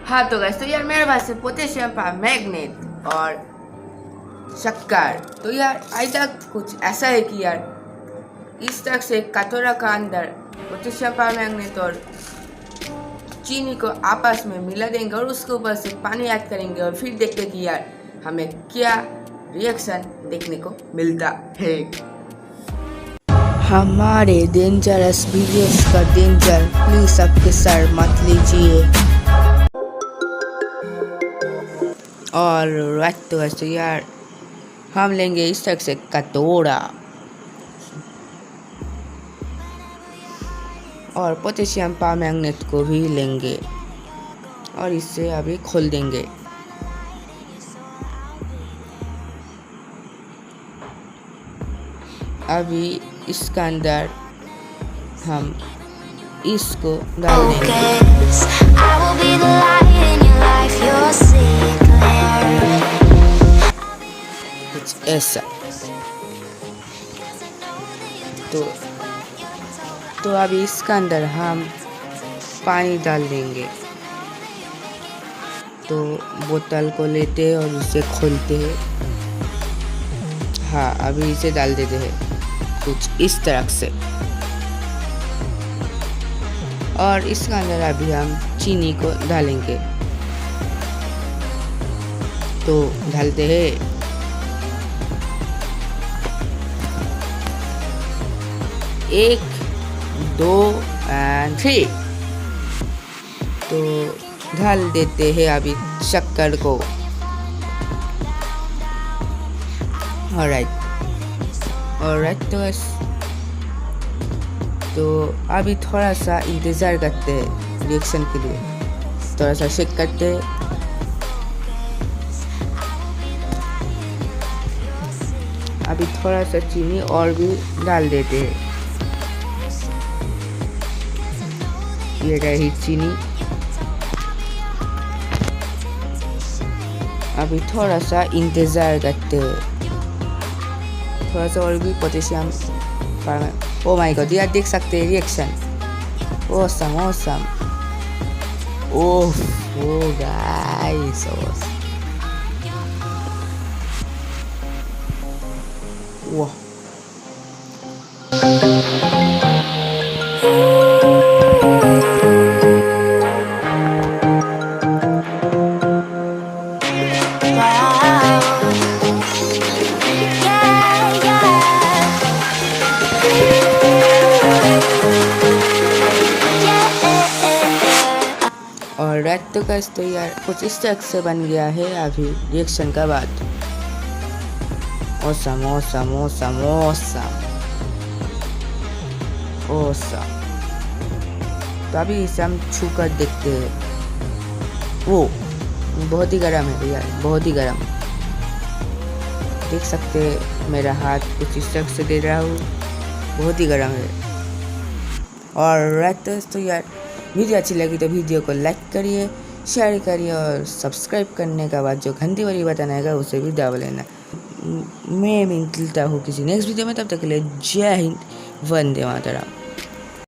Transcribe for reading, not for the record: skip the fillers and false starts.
हाँ तो गाइस, तो यार मेरे पास है पोटेशियम परमैंगनेट और शक्कर। तो यार आज तक कुछ ऐसा है कि यार इस तरह से कटोरा का अंदर पोटेशियम परमैंगनेट और चीनी को आपस में मिला देंगे और उसके ऊपर से पानी ऐड करेंगे और फिर देखते कि यार हमें क्या रिएक्शन देखने को मिलता है। हमारे डेंजरस वीडियोस का डेंजर प्लीज आपके सर मत लीजिए। और वैसे यार हम लेंगे इस तरह से कटोरा और पोटेशियम परमैंगनेट को भी लेंगे और इसे अभी खोल देंगे। अभी इसके अंदर हम इसको डाल देंगे कुछ ऐसा। तो अभी इसके अंदर हम पानी डाल देंगे। तो बोतल को लेते हैं और इसे खोलते हैं। हाँ, अभी इसे डाल देते हैं कुछ इस तरह से। और इसके अंदर अभी हम चीनी को डालेंगे। तो डालते हैं। एक, 2 और 3। तो डाल देते हैं अभी शक्कर को। ऑलराइट तो अभी थोड़ा सा इंतज़ार करते हैं रिएक्शन के लिए। थोड़ा सा शेक करते हैं। अभी थोड़ा सा चीनी और भी डाल देते हैं। ये रही चीनी। अभी थोड़ा सा इंतज़ार करते हैं। थोड़ा सा और भी potassium permanganate. Oh my God, यार देख सकते हैं रिएक्शन। ऑसम ओह गाइस, वाह। और रात तो गाइस, तो यार कुछ इस तरह से बन गया है अभी रिएक्शन का बाद। ऑसम। तो अभी इसे हम छू कर देखते हैं। वो बहुत ही गर्म है यार, बहुत ही गर्म। देख सकते हैं मेरा हाथ कुछ इस तरह से दे रहा हूँ, बहुत ही गर्म है। और रात तो यार वीडियो अच्छी लगी तो वीडियो को लाइक करिए, शेयर करिए और सब्सक्राइब करने के बाद जो घंटी वाली बटन आएगा उसे भी दबा लेना। मैं मिलता हूँ किसी नेक्स्ट वीडियो में। तब तक के लिए जय हिंद, वंदे मातरम।